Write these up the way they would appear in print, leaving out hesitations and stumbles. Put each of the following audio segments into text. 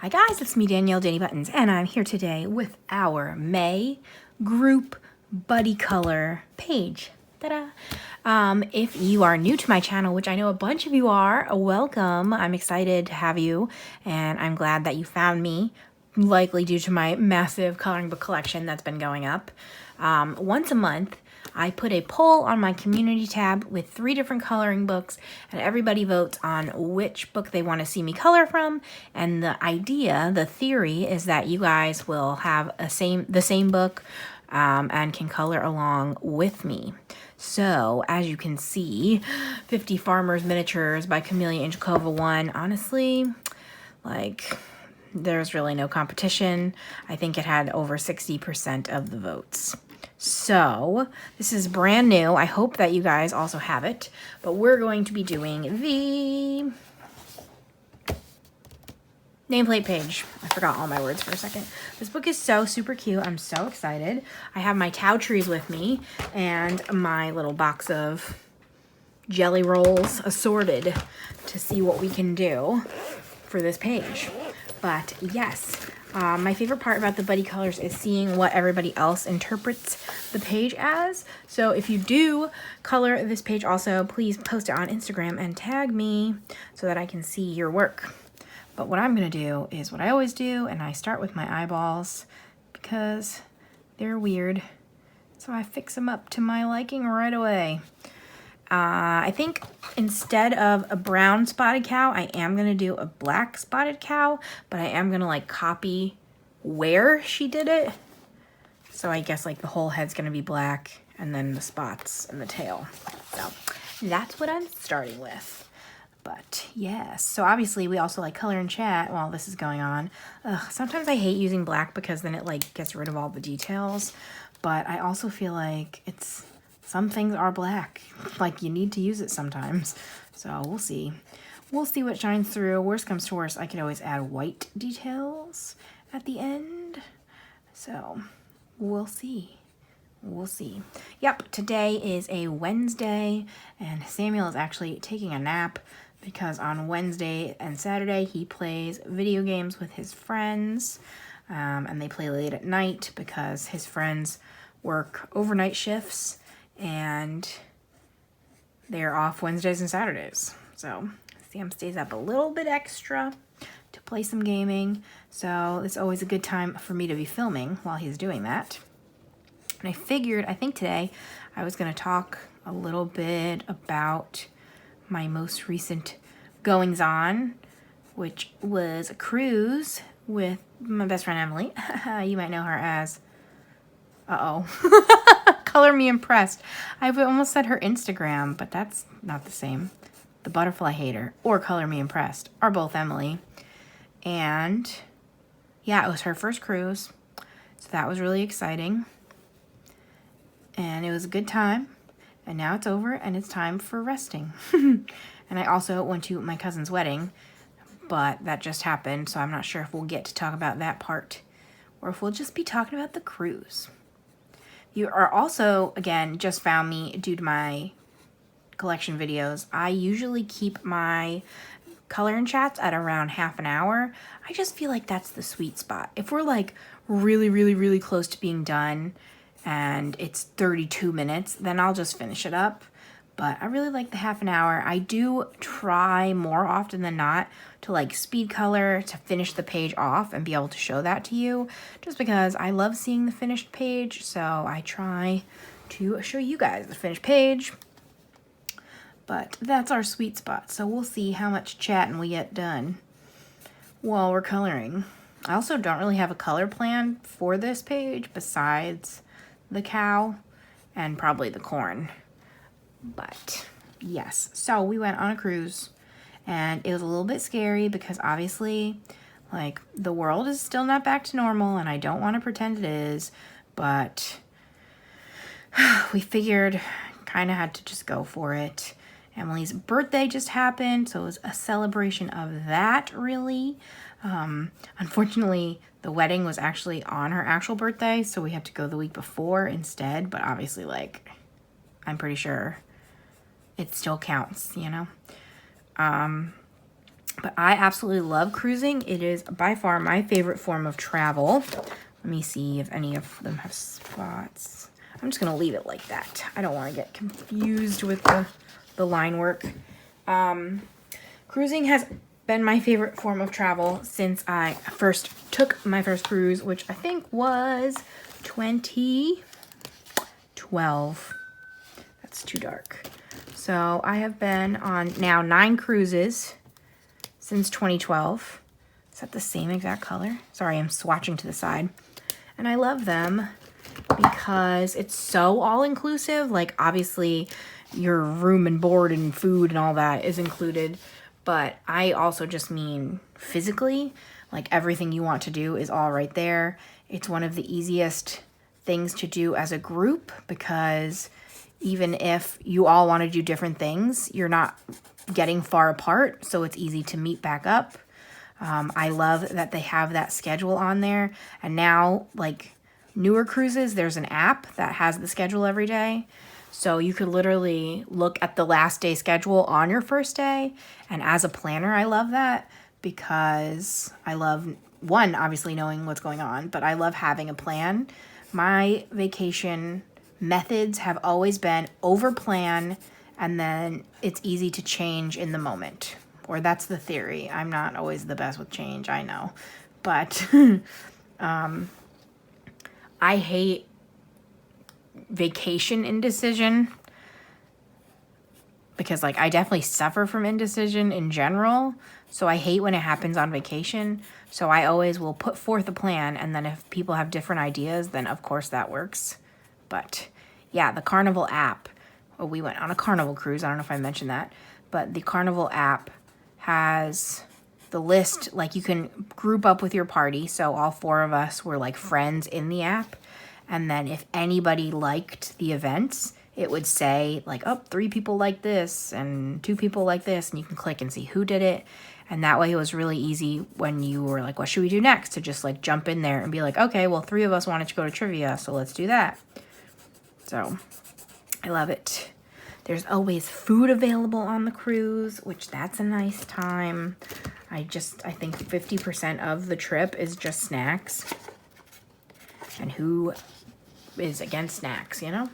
Hi guys, it's me Danielle Danibuttons, and I'm here today with our May group buddy color page. Ta-da! If you are new to my channel, which I know a bunch of you are, welcome. I'm excited to have you, and I'm glad that you found me, likely due to my massive coloring book collection that's been going up. Once a month, I put a poll on my community tab with 3 different coloring books, and everybody votes on which book they want to see me color from. And the idea, the theory, is that you guys will have the same book and can color along with me. So, as you can see, 50 Farmers Miniatures by Camellia Angelkova won. Honestly, like, there's really no competition. I think it had over 60% of the votes. So, this is brand new. I hope that you guys also have it. But we're going to be doing the nameplate page. I forgot all my words for a second. This book is so super cute. I'm so excited. I have my Tau trees with me and my little box of jelly rolls assorted to see what we can do for this page. But yes, my favorite part about the buddy colors is seeing what everybody else interprets the page as. So if you do color this page also, please post it on Instagram and tag me so that I can see your work. But what I'm going to do is what I always do, and I start with my eyeballs because they're weird. So I fix them up to my liking right away. I think instead of a brown spotted cow, I am going to do a black spotted cow, but I am going to like copy where she did it. So I guess like the whole head's going to be black and then the spots and the tail. So that's what I'm starting with. But yes, so obviously we also like color and chat while this is going on. Sometimes I hate using black because then it like gets rid of all the details, but I also feel like some things are black. Like, you need to use it sometimes. So, we'll see. We'll see what shines through. Worst comes to worst, I could always add white details at the end. So, we'll see. We'll see. Yep, today is a Wednesday, and Samuel is actually taking a nap because on Wednesday and Saturday he plays video games with his friends, and they play late at night because his friends work overnight shifts, and they're off Wednesdays and Saturdays. So Sam stays up a little bit extra to play some gaming. So it's always a good time for me to be filming while he's doing that. And I figured, I think today I was going to talk a little bit about my most recent goings on, which was a cruise with my best friend Emily. You might know her as Color Me Impressed. I almost said her Instagram, but that's not the same. The Butterfly Hater or Color Me Impressed are both Emily. And yeah, it was her first cruise. So that was really exciting. And it was a good time. And now it's over and it's time for resting. And I also went to my cousin's wedding, but that just happened. So I'm not sure if we'll get to talk about that part or if we'll just be talking about the cruise. You are also, again, just found me due to my collection videos. I usually keep my color and chats at around half an hour. I just feel like that's the sweet spot. If we're like really, really, really close to being done and it's 32 minutes, then I'll just finish it up. But I really like the half an hour. I do try more often than not to like speed color to finish the page off and be able to show that to you, just because I love seeing the finished page. So I try to show you guys the finished page. But that's our sweet spot. So we'll see how much chatting we get done while we're coloring. I also don't really have a color plan for this page besides the cow and probably the corn. But yes, so we went on a cruise and it was a little bit scary because obviously like the world is still not back to normal and I don't want to pretend it is, but we figured kind of had to just go for it. Emily's birthday just happened, so it was a celebration of that, really. Unfortunately, the wedding was actually on her actual birthday, so we had to go the week before instead, but obviously like I'm pretty sure it still counts, you know? But I absolutely love cruising. It is by far my favorite form of travel. Let me see if any of them have spots. I'm just gonna leave it like that. I don't want to get confused with the line work. Cruising has been my favorite form of travel since I first took my first cruise, which I think was 2012. That's too dark. So I have been on now 9 cruises since 2012. Is that the same exact color? Sorry, I'm swatching to the side. And I love them because it's so all-inclusive. Like, obviously, your room and board and food and all that is included. But I also just mean physically. Like, everything you want to do is all right there. It's one of the easiest things to do as a group because even if you all want to do different things, you're not getting far apart, so it's easy to meet back up. I love that they have that schedule on there. And now, like, newer cruises, there's an app that has the schedule every day. So you could literally look at the last day schedule on your first day. And as a planner, I love that because I love, one, obviously knowing what's going on, but I love having a plan. My vacation methods have always been over-plan, and then it's easy to change in the moment. Or that's the theory. I'm not always the best with change, I know. But I hate vacation indecision because, like, I definitely suffer from indecision in general. So I hate when it happens on vacation. So I always will put forth a plan, and then if people have different ideas, then of course that works. But yeah, the Carnival app. Well, we went on a Carnival cruise. I don't know if I mentioned that. But the Carnival app has the list, like, you can group up with your party. So all 4 of us were like friends in the app. And then if anybody liked the events, it would say like, oh, 3 people like this and 2 people like this. And you can click and see who did it. And that way it was really easy when you were like, what should we do next? To just like jump in there and be like, okay, well, 3 of us wanted to go to trivia, so let's do that. So I love it. There's always food available on the cruise, which that's a nice time. I think 50% of the trip is just snacks. And who is against snacks, you know?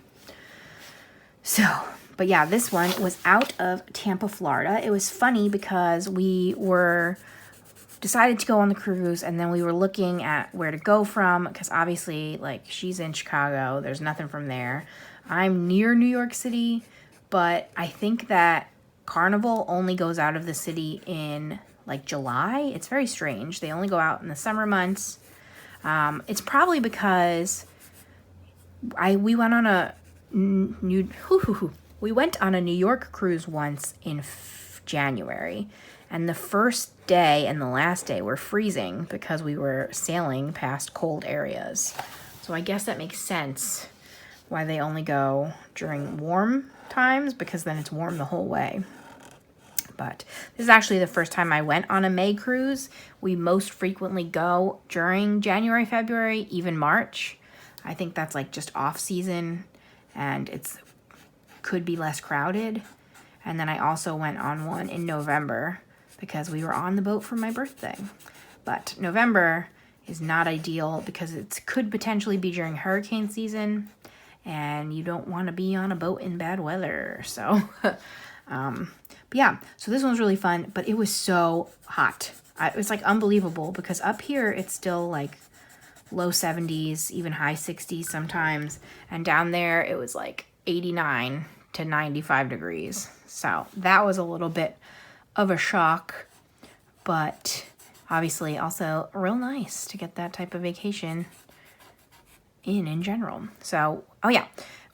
So, but yeah, this one was out of Tampa, Florida. It was funny because we were decided to go on the cruise, and then we were looking at where to go from, because obviously, like, she's in Chicago. There's nothing from there. I'm near New York City, but I think that Carnival only goes out of the city in, like, July. It's very strange. They only go out in the summer months. It's probably because we went on a New York cruise once in January, and the first day and the last day were freezing because we were sailing past cold areas. So I guess that makes sense why they only go during warm times, because then it's warm the whole way. But this is actually the first time I went on a May cruise. We most frequently go during January, February, even March. I think that's like just off season, and it's could be less crowded. And then I also went on one in November because we were on the boat for my birthday. But November is not ideal because it could potentially be during hurricane season, and you don't want to be on a boat in bad weather. So, but yeah, so this one's really fun, but it was so hot. It was like unbelievable because up here it's still like low 70s, even high 60s sometimes. And down there it was like 89 to 95 degrees. So that was a little bit of a shock, but obviously also real nice to get that type of vacation in general. So, oh yeah,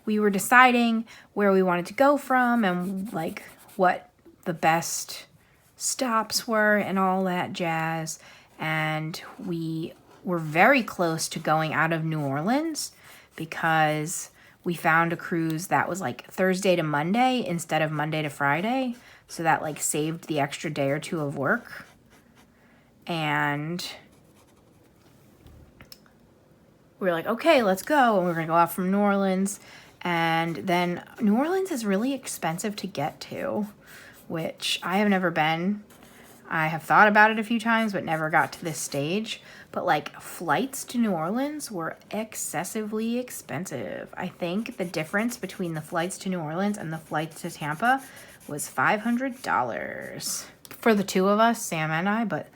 we were deciding where we wanted to go from and like what the best stops were and all that jazz. And we were very close to going out of New Orleans because we found a cruise that was like Thursday to Monday instead of Monday to Friday. So that like saved the extra day or two of work. And we were like, okay, let's go. And we're going to go out from New Orleans. And then New Orleans is really expensive to get to, which I have never been. I have thought about it a few times, but never got to this stage. But like flights to New Orleans were excessively expensive. I think the difference between the flights to New Orleans and the flights to Tampa was $500 for the two of us, Sam and I, but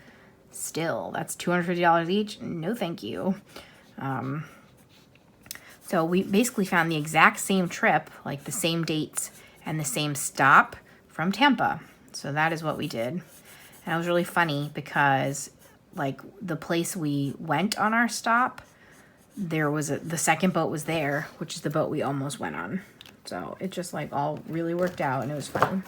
still, that's $250 each. No, thank you. So we basically found the exact same trip, like the same dates and the same stop from Tampa. So that is what we did. And it was really funny because like the place we went on our stop, there was the second boat was there, which is the boat we almost went on. So it just like all really worked out and it was fun.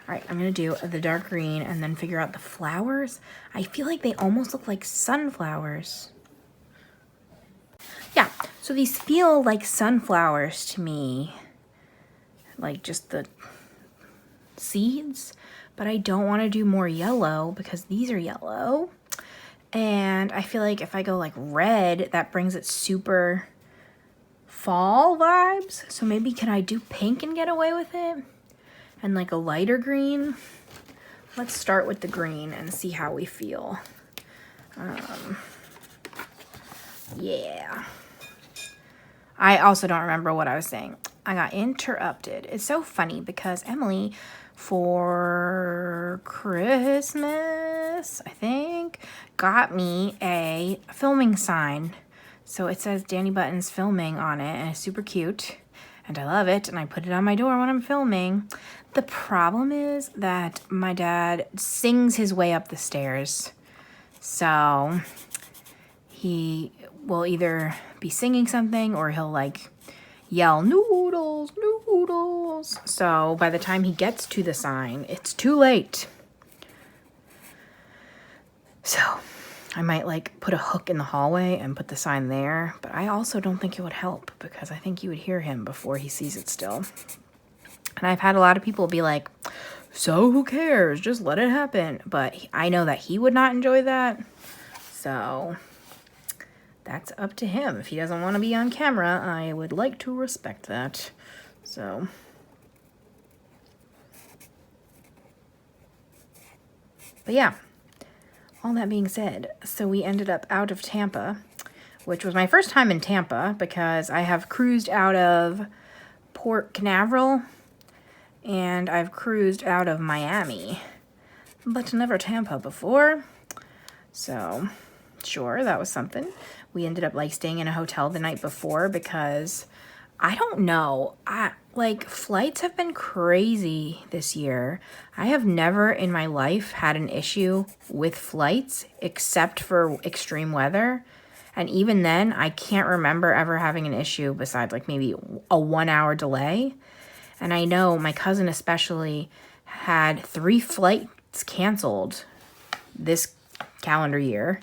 All right, I'm gonna do the dark green and then figure out the flowers. I feel like they almost look like sunflowers. Yeah, so these feel like sunflowers to me, like just the seeds, but I don't want to do more yellow because these are yellow. And I feel like if I go like red, that brings it super fall vibes. So maybe can I do pink and get away with it? And like a lighter green? Let's start with the green and see how we feel. Yeah. I also don't remember what I was saying. I got interrupted. It's so funny because Emily, for Christmas, I think, got me a filming sign. So it says Danibuttons filming on it and it's super cute. And I love it and I put it on my door when I'm filming. The problem is that my dad sings his way up the stairs. So he will either be singing something or he'll like yell, noodles, noodles. So by the time he gets to the sign, it's too late. So I might like put a hook in the hallway and put the sign there, but I also don't think it would help because I think you would hear him before he sees it still. And I've had a lot of people be like, so who cares? Just let it happen. But I know that he would not enjoy that. So that's up to him. If he doesn't want to be on camera, I would like to respect that. So but yeah, all that being said, so we ended up out of Tampa, which was my first time in Tampa because I have cruised out of Port Canaveral and I've cruised out of Miami, but never Tampa before. So sure, that was something. We ended up like staying in a hotel the night before because I don't know, like flights have been crazy this year. I have never in my life had an issue with flights except for extreme weather. And even then, I can't remember ever having an issue besides like maybe a 1 hour delay. And I know my cousin especially had 3 flights canceled this calendar year.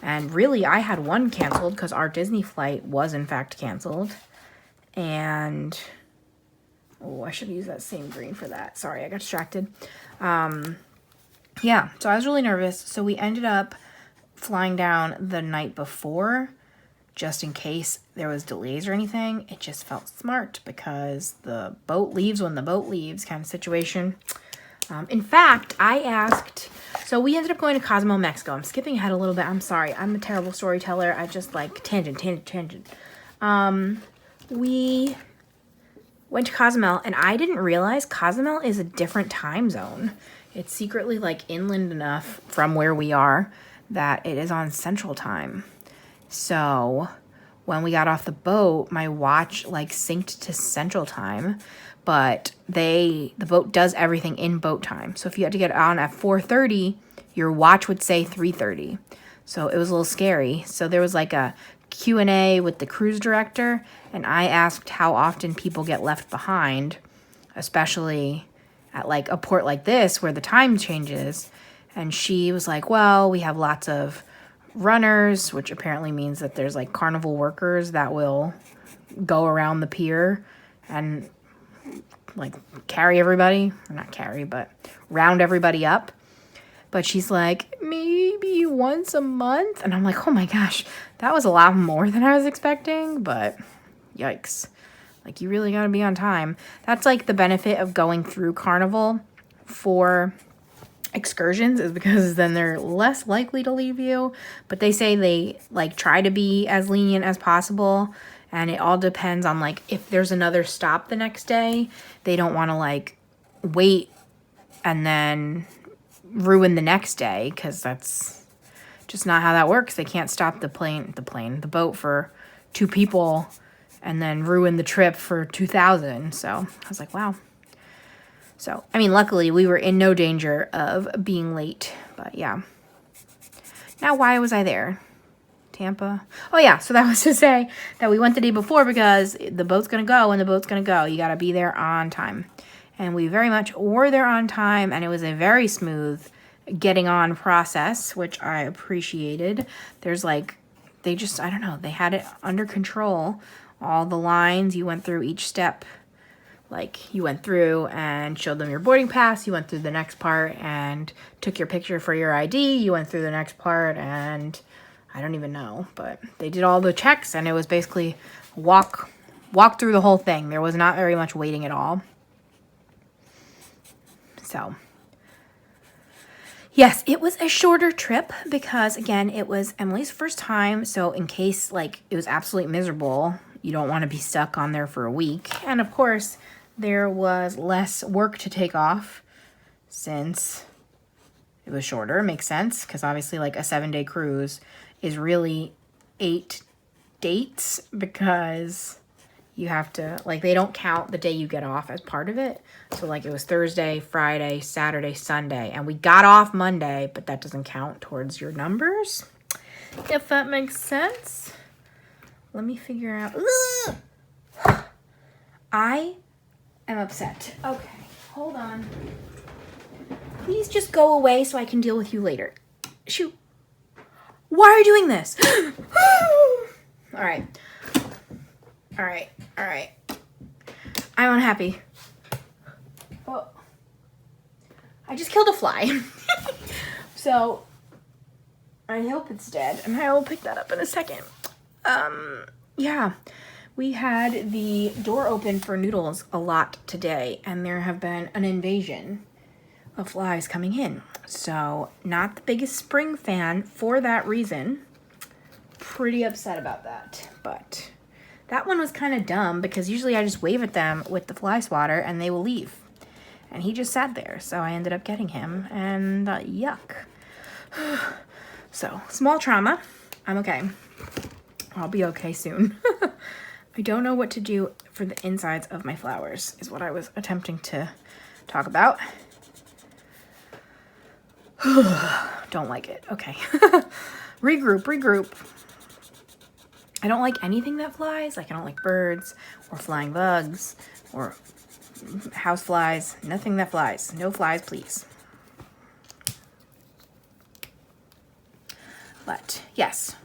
And really, I had 1 canceled because our Disney flight was in fact canceled. And, oh, I should use that same green for that. Sorry, I got distracted. Yeah, so I was really nervous. So we ended up flying down the night before just in case there was delays or anything. It just felt smart because the boat leaves when the boat leaves kind of situation. In fact, I asked, so we ended up going to Cozumel, Mexico. I'm skipping ahead a little bit. I'm sorry. I'm a terrible storyteller. I just like tangent. We went to Cozumel and I didn't realize Cozumel is a different time zone. It's secretly like inland enough from where we are that it is on Central Time. So when we got off the boat, my watch like synced to Central Time, but the boat does everything in boat time. So if you had to get on at 4:30, your watch would say 3:30. So it was a little scary. So there was like a Q&A with the cruise director, and I asked how often people get left behind, especially at like a port like this where the time changes. And she was like, well, we have lots of runners, which apparently means that there's like carnival workers that will go around the pier and like carry everybody, or not carry, but round everybody up. But she's like, maybe once a month. And I'm like, oh my gosh, that was a lot more than I was expecting, but yikes. Like, you really gotta be on time. That's like the benefit of going through Carnival for excursions is because then they're less likely to leave you. But they say they like try to be as lenient as possible, and it all depends on like if there's another stop the next day, they don't want to like wait and then ruin the next day, because that's just not how that works. They can't stop the boat for 2 people and then ruin the trip for 2,000. So I was like, wow. So, I mean, luckily we were in no danger of being late, but yeah. Now, why was I there? Tampa? Oh yeah, so that was to say that we went the day before because the boat's going to go and the boat's going to go. You got to be there on time. And we very much were there on time, and it was a very smooth getting on process, which I appreciated. There's like, I don't know, they had it under control. All the lines, you went through each step. Like, you went through and showed them your boarding pass. You went through the next part and took your picture for your ID. You went through the next part and I don't even know. But they did all the checks, and it was basically walk through the whole thing. There was not very much waiting at all. So, yes, it was a shorter trip because, again, it was Emily's first time. So in case, like, it was absolutely miserable, you don't want to be stuck on there for a week. And, of course, there was less work to take off since it was shorter. It makes sense because, obviously, like, a 7-day cruise is really 8 dates because you have to, like, they don't count the day you get off as part of it. So, like, it was Thursday, Friday, Saturday, Sunday. And we got off Monday, but that doesn't count towards your numbers. If that makes sense. Let me figure out. Ugh! I am upset. Okay, hold on. Please just go away so I can deal with you later. Shoot. Why are you doing this? All right. All right. All right. I'm unhappy. Oh. I just killed a fly. So, I hope it's dead, and I will pick that up in a second. Yeah. We had the door open for noodles a lot today, and there have been an invasion of flies coming in. So, not the biggest spring fan for that reason. Pretty upset about that, but that one was kind of dumb because usually I just wave at them with the fly swatter and they will leave. And he just sat there, so I ended up getting him, and yuck. So, small trauma. I'm okay. I'll be okay soon. I don't know what to do for the insides of my flowers, is what I was attempting to talk about. Don't like it. Okay. Regroup. I don't like anything that flies. Like, I don't like birds or flying bugs or house flies. Nothing that flies. No flies, please. But, yes.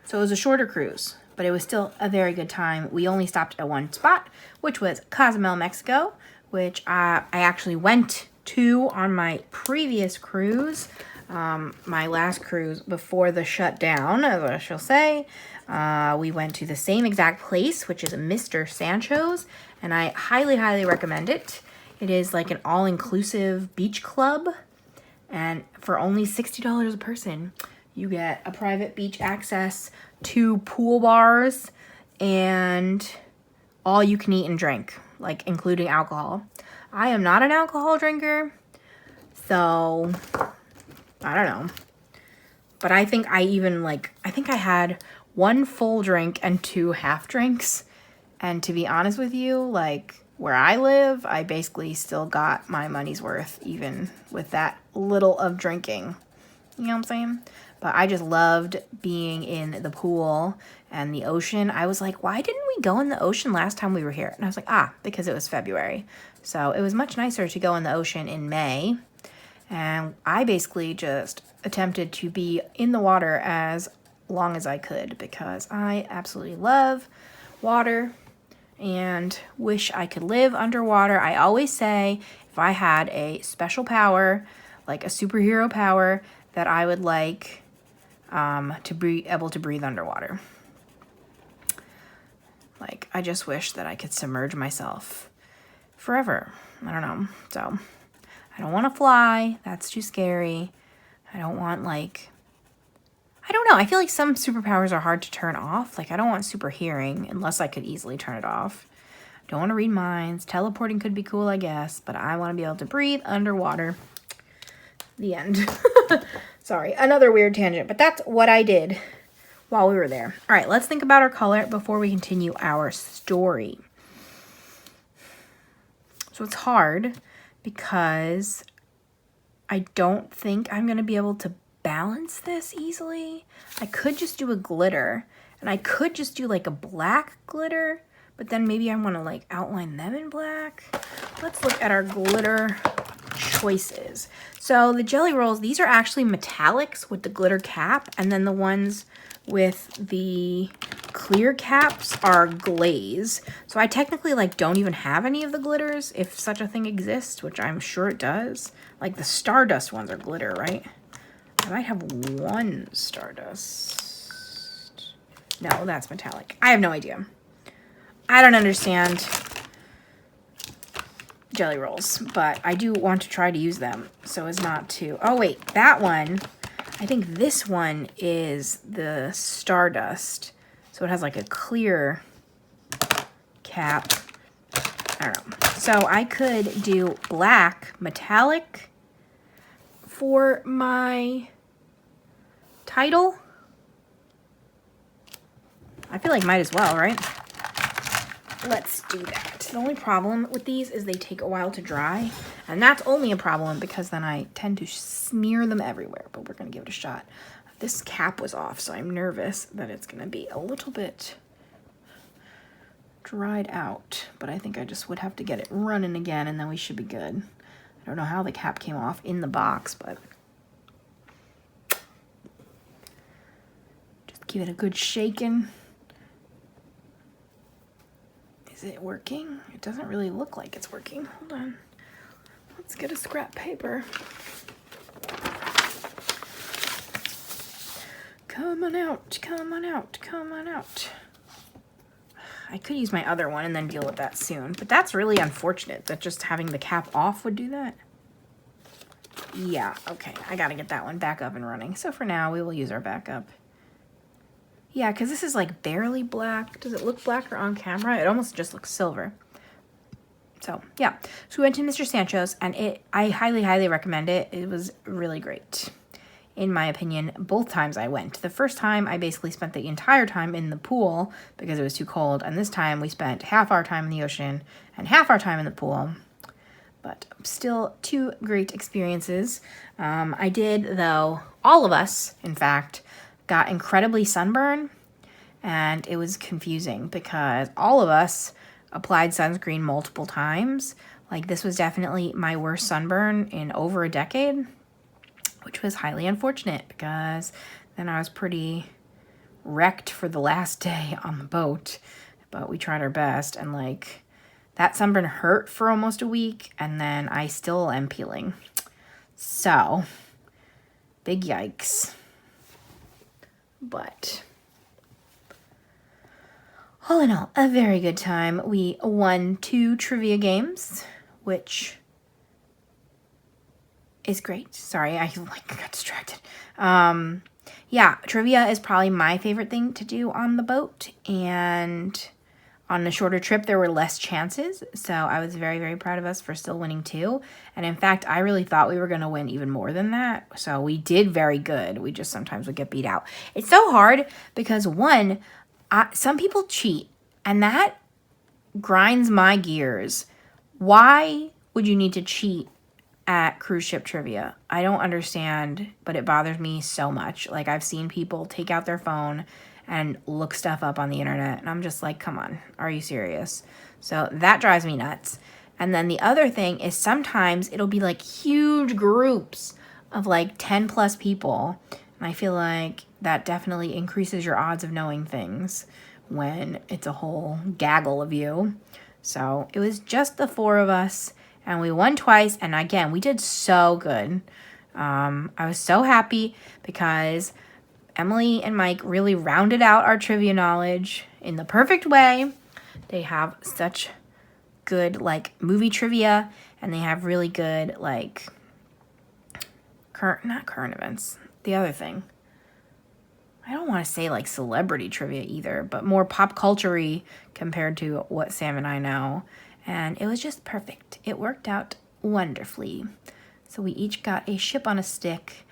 So it was a shorter cruise, but it was still a very good time. We only stopped at one spot, which was Cozumel, Mexico, which I actually went to on my previous cruise. My last cruise before the shutdown, as I shall say. We went to the same exact place, which is Mr. Sancho's, and I highly, highly recommend it. It is like an all-inclusive beach club, and for only $60 a person, you get a private beach access, 2 pool bars, and all you can eat and drink, like including alcohol. I am not an alcohol drinker, so I don't know. But I think I had 1 full drink and 2 half drinks. And to be honest with you, like where I live, I basically still got my money's worth, even with that little of drinking. You know what I'm saying? But I just loved being in the pool and the ocean. I was like, why didn't we go in the ocean last time we were here? And I was like, because it was February. So it was much nicer to go in the ocean in May. And I basically just attempted to be in the water as long as I could because I absolutely love water and wish I could live underwater. I always say if I had a special power, like a superhero power, that I would like to be able to breathe underwater. Like, I just wish that I could submerge myself forever. I don't know. So, I don't want to fly. That's too scary. I don't want, like, I don't know. I feel like some superpowers are hard to turn off. Like, I don't want super hearing unless I could easily turn it off. Don't want to read minds. Teleporting could be cool, I guess, but I want to be able to breathe underwater. The end. Sorry, another weird tangent, but that's what I did while we were there. All right, let's think about our color before we continue our story. So it's hard because I don't think I'm going to be able to balance this easily. I could just do a glitter, and I could just do like a black glitter, but then maybe I want to like outline them in black. Let's look at our glitter choices. So the jelly rolls, these are actually metallics with the glitter cap, and then the ones with the clear caps are glaze. So I technically like don't even have any of the glitters, if such a thing exists, which I'm sure it does. Like the Stardust ones are glitter, right? I might have one Stardust. No, that's metallic. I have no idea. I don't understand jelly rolls, but I do want to try to use them so as not to... Oh, wait, that one, I think this one is the Stardust. So it has like a clear cap. I don't know. So I could do black metallic for my title. I feel like might as well, right? Let's do that. The only problem with these is they take a while to dry, and that's only a problem because then I tend to smear them everywhere, but we're gonna give it a shot. This cap was off, so I'm nervous that it's gonna be a little bit dried out, but I think I just would have to get it running again, and then we should be good. I don't know how the cap came off in the box, but just give it a good shaking. Is it working? It doesn't really look like it's working. Hold on. Let's get a scrap paper. Come on out, come on out, come on out. I could use my other one and then deal with that soon, but that's really unfortunate that just having the cap off would do that. Yeah, okay, I gotta get that one back up and running. So for now, we will use our backup. Yeah, because this is like barely black. Does it look blacker on camera? It almost just looks silver. So yeah, so we went to Mr. Sancho's, and I highly, highly recommend it. It was really great, in my opinion, both times I went. The first time, I basically spent the entire time in the pool because it was too cold, and this time we spent half our time in the ocean and half our time in the pool. But still, two great experiences. I did, though, all of us, in fact, got incredibly sunburned, and it was confusing because all of us applied sunscreen multiple times. Like, this was definitely my worst sunburn in over a decade, which was highly unfortunate because then I was pretty wrecked for the last day on the boat, but we tried our best, and like that sunburn hurt for almost a week, and then I still am peeling. So, big yikes. But all in all, a very good time. We won 2 trivia games, which is great. Sorry, I got distracted. Yeah, trivia is probably my favorite thing to do on the boat, and on a shorter trip, there were less chances, so I was very, very proud of us for still winning 2. And in fact, I really thought we were going to win even more than that, so we did very good. We just sometimes would get beat out. It's so hard because, one, some people cheat, and that grinds my gears. Why would you need to cheat at cruise ship trivia? I don't understand, but it bothers me so much. Like, I've seen people take out their phone and look stuff up on the internet, and I'm just like, come on, are you serious? So that drives me nuts. And then the other thing is sometimes it'll be like huge groups of like 10 plus people, and I feel like that definitely increases your odds of knowing things when it's a whole gaggle of you. So it was just the 4 of us, and we won twice, and again, we did so good. I was so happy because Emily and Mike really rounded out our trivia knowledge in the perfect way. They have such good, like, movie trivia, and they have really good, like, not current events, the other thing. I don't want to say, like, celebrity trivia either, but more pop culture-y compared to what Sam and I know. And it was just perfect. It worked out wonderfully. So we each got a ship on a stick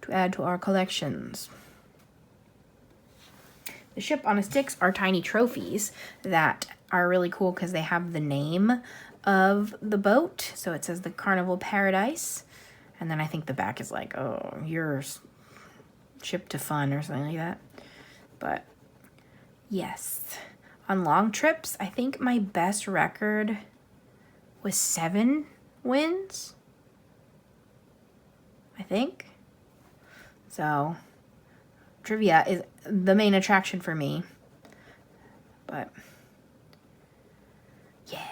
to add to our collections. The ship on a sticks are tiny trophies that are really cool because they have the name of the boat. So it says the Carnival Paradise. And then I think the back is like, oh, your ship to fun or something like that. But yes, on long trips, I think my best record was 7 wins. I think. So trivia is the main attraction for me. But yeah.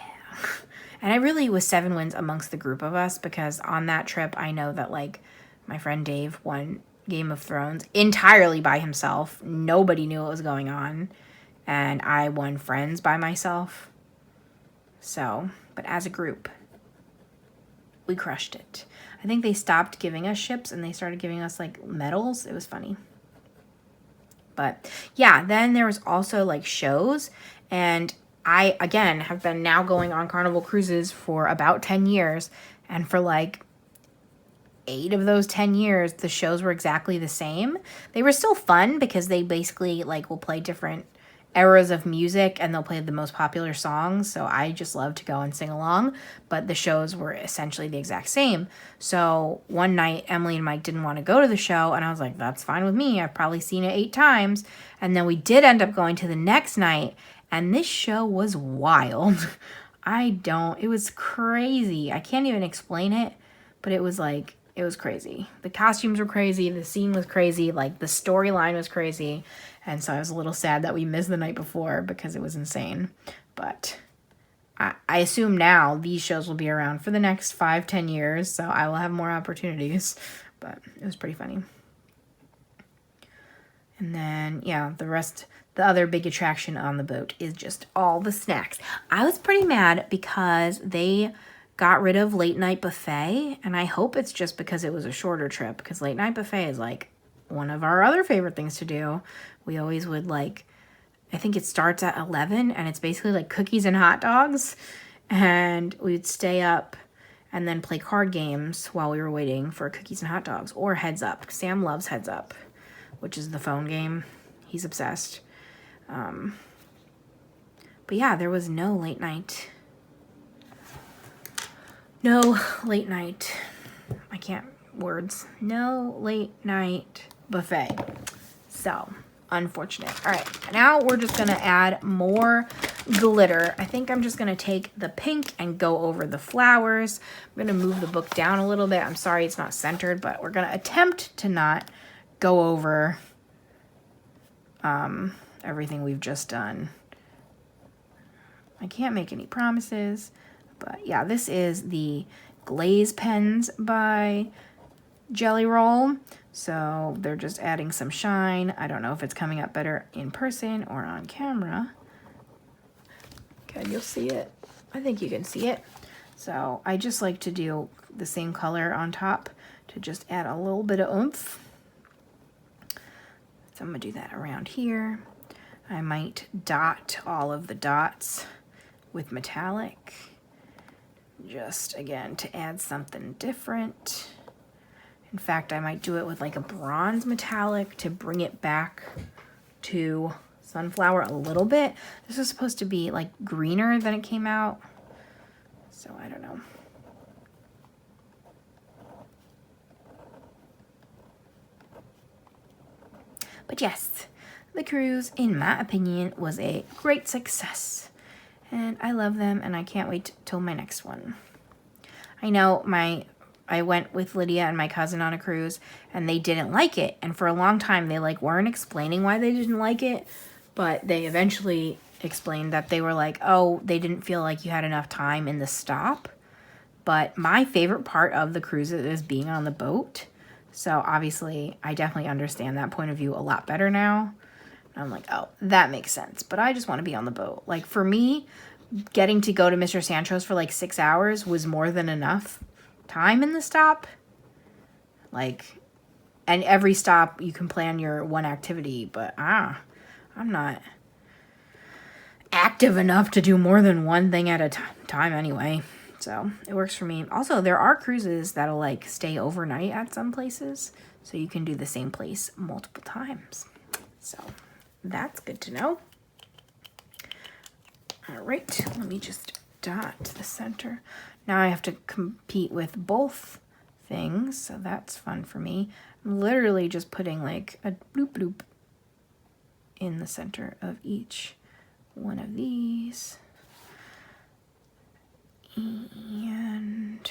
And I really was 7 wins amongst the group of us because on that trip, I know that, like, my friend Dave won Game of Thrones entirely by himself. Nobody knew what was going on. And I won Friends by myself. So, but as a group, we crushed it. I think they stopped giving us ships and they started giving us, like, medals. It was funny. But yeah, then there was also, like, shows. And I, again, have been now going on Carnival cruises for about 10 years. And for, like, 8 of those 10 years, the shows were exactly the same. They were still fun because they basically, like, will play different eras of music and they'll play the most popular songs. So I just love to go and sing along. But the shows were essentially the exact same. So one night, Emily and Mike didn't want to go to the show. And I was like, that's fine with me. I've probably seen it 8 times. And then we did end up going to the next night. And this show was wild. It was crazy. I can't even explain it. But it was like, it was crazy. The costumes were crazy. The scene was crazy. Like, the storyline was crazy. And so I was a little sad that we missed the night before because it was insane. But I assume now these shows will be around for the next 5-10 years. So I will have more opportunities. But it was pretty funny. And then, yeah, the other big attraction on the boat is just all the snacks. I was pretty mad because they got rid of late night buffet, and I hope it's just because it was a shorter trip, because late night buffet is, like, one of our other favorite things to do. We always would, like, I think it starts at 11, and it's basically like cookies and hot dogs, and we'd stay up and then play card games while we were waiting for cookies and hot dogs, or Heads Up. Sam loves Heads Up, which is the phone game. He's obsessed. But yeah, there was no late night. No late night buffet. So, unfortunate. All right, now we're just going to add more glitter. I think I'm just going to take the pink and go over the flowers. I'm going to move the book down a little bit. I'm sorry it's not centered, but we're going to attempt to not go over everything we've just done. I can't make any promises. But yeah, this is the glaze pens by Jelly Roll. So they're just adding some shine. I don't know if it's coming up better in person or on camera. Okay, you'll see it. I think you can see it. So I just like to do the same color on top to just add a little bit of oomph. So I'm gonna do that around here. I might dot all of the dots with metallic. Just, again, to add something different. In fact, I might do it with, like, a bronze metallic to bring it back to sunflower a little bit. This is supposed to be, like, greener than it came out. So, I don't know. But yes, the cruise, in my opinion, was a great success. And I love them, and I can't wait till my next one. I know I went with Lydia and my cousin on a cruise, and they didn't like it. And for a long time, they, like, weren't explaining why they didn't like it. But they eventually explained that they were like, oh, they didn't feel like you had enough time in the stop. But my favorite part of the cruise is being on the boat. So obviously, I definitely understand that point of view a lot better now. I'm like, oh, that makes sense. But I just want to be on the boat. Like, for me, getting to go to Mr. Sancho's for like 6 hours was more than enough time in the stop. Like, and every stop you can plan your one activity, but I'm not active enough to do more than one thing at a time anyway. So it works for me. Also, there are cruises that'll like stay overnight at some places, so you can do the same place multiple times. So that's good to know. All right, let me just dot the center. Now I have to compete with both things, so that's fun for me. I'm literally just putting like a bloop bloop in the center of each one of these. And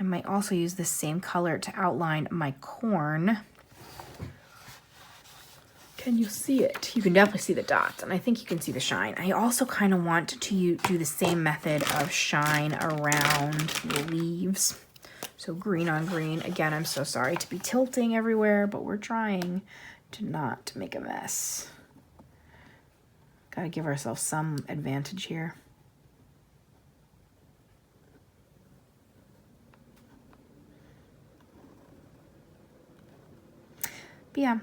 I might also use the same color to outline my corn. Can you see it? You can definitely see the dots, and I think you can see the shine. I also kind of want to do the same method of shine around the leaves. So green on green. Again, I'm so sorry to be tilting everywhere, but we're trying to not make a mess. Gotta give ourselves some advantage here. But yeah,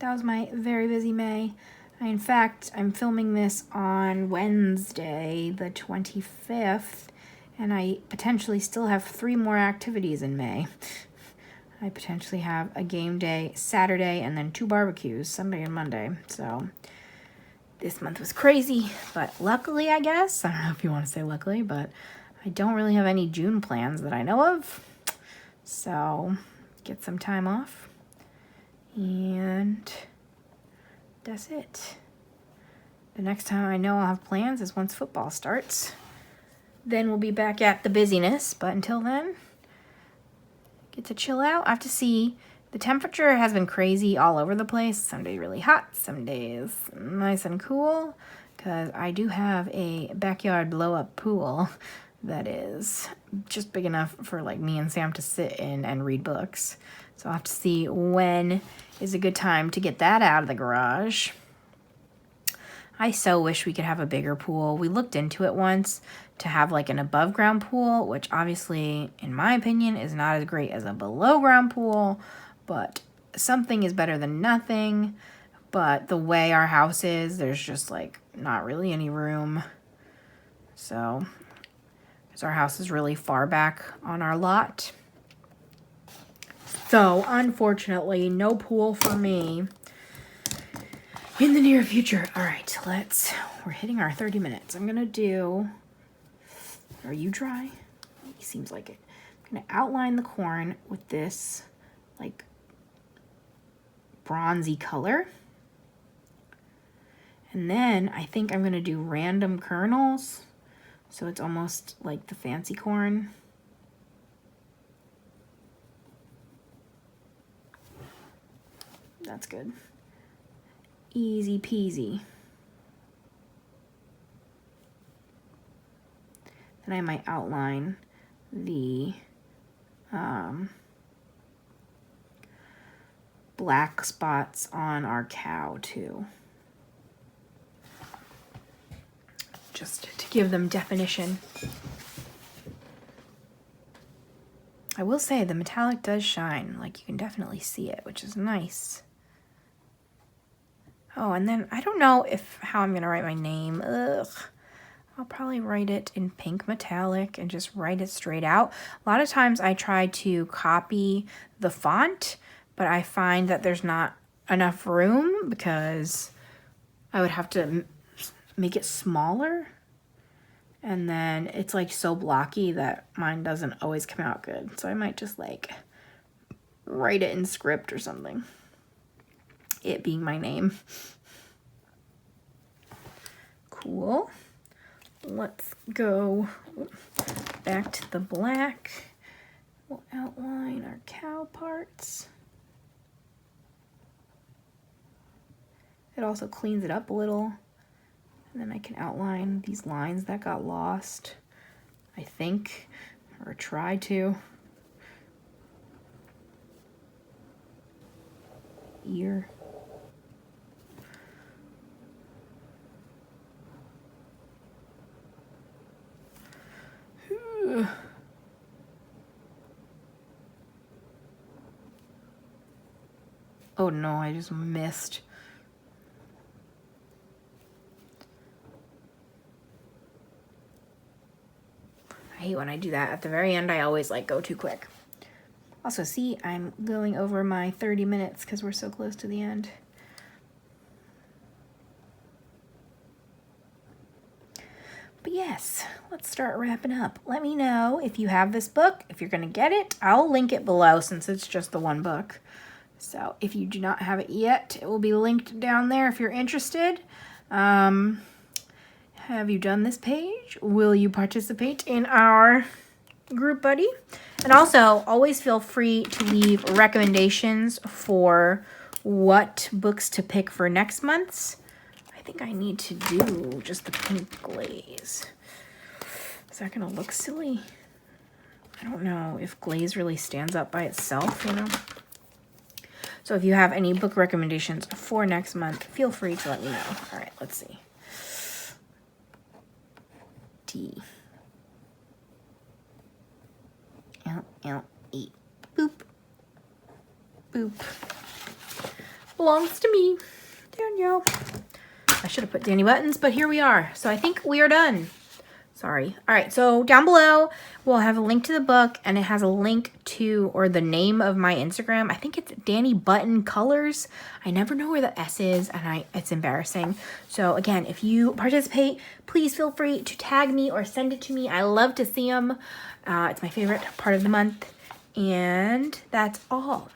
that was my very busy May. In fact, I'm filming this on Wednesday, the 25th, and I potentially still have 3 more activities in May. I potentially have a game day Saturday and then 2 barbecues, Sunday and Monday. So this month was crazy, but luckily, I guess, I don't know if you want to say luckily, but I don't really have any June plans that I know of. So get some time off. And that's it. The next time I know I'll have plans is once football starts. Then we'll be back at the busyness, but until then, get to chill out. I have to see, the temperature has been crazy all over the place. Some days really hot, some days nice and cool, because I do have a backyard blow-up pool that is just big enough for like me and Sam to sit in and read books. So I'll have to see when is a good time to get that out of the garage. I so wish we could have a bigger pool. We looked into it once to have like an above ground pool, which obviously, in my opinion, is not as great as a below ground pool, but something is better than nothing. But the way our house is, there's just like not really any room. So, because our house is really far back on our lot. So, unfortunately, no pool for me in the near future. All right, we're hitting our 30 minutes. I'm going to do, are you dry? It seems like it. I'm going to outline the corn with this, like, bronzy color. And then I think I'm going to do random kernels. So it's almost like the fancy corn. That's good. Easy peasy. Then I might outline the black spots on our cow too. Just to give them definition. I will say the metallic does shine, like you can definitely see it, which is nice. Oh, and then I don't know how I'm gonna write my name. Ugh. I'll probably write it in pink metallic and just write it straight out. A lot of times I try to copy the font, but I find that there's not enough room because I would have to make it smaller. And then it's like so blocky that mine doesn't always come out good. So I might just like write it in script or something. It being my name. Cool. Let's go back to the black. We'll outline our cow parts. It also cleans it up a little. And then I can outline these lines that got lost, I think, or try to. Ear. Oh no, I just missed. I hate when I do that. At the very end, I always like go too quick. Also, see, I'm going over my 30 minutes because we're so close to the end. But yes, let's start wrapping up. Let me know if you have this book, if you're going to get it. I'll link it below since it's just the one book. So if you do not have it yet, it will be linked down there if you're interested. Have you done this page? Will you participate in our group buddy? And also, always feel free to leave recommendations for what books to pick for next month's. I think I need to do just the pink glaze. Is that gonna look silly? I don't know if glaze really stands up by itself, you know? So if you have any book recommendations for next month, feel free to let me know. All right, let's see. T. L-L-E. Boop. Boop. Belongs to me. Danielle. I should have put Danibuttons, but here we are. So I think we are done. Sorry. All right, so down below, we'll have a link to the book, and it has a link to, or the name of my Instagram. I think it's Danibutton Colors. I never know where the S is, and it's embarrassing. So again, if you participate, please feel free to tag me or send it to me. I love to see them. It's my favorite part of the month. And that's all.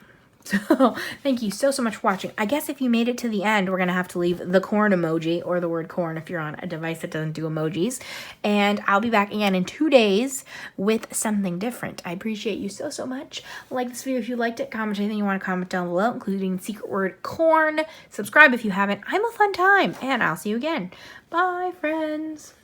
So thank you so much for watching. I guess if you made it to the end, we're going to have to leave the corn emoji or the word corn if you're on a device that doesn't do emojis. And I'll be back again in 2 days with something different. I appreciate you so, so much. Like this video if you liked it. Comment anything you want to comment down below, including secret word corn. Subscribe if you haven't. I'm a fun time. And I'll see you again. Bye, friends.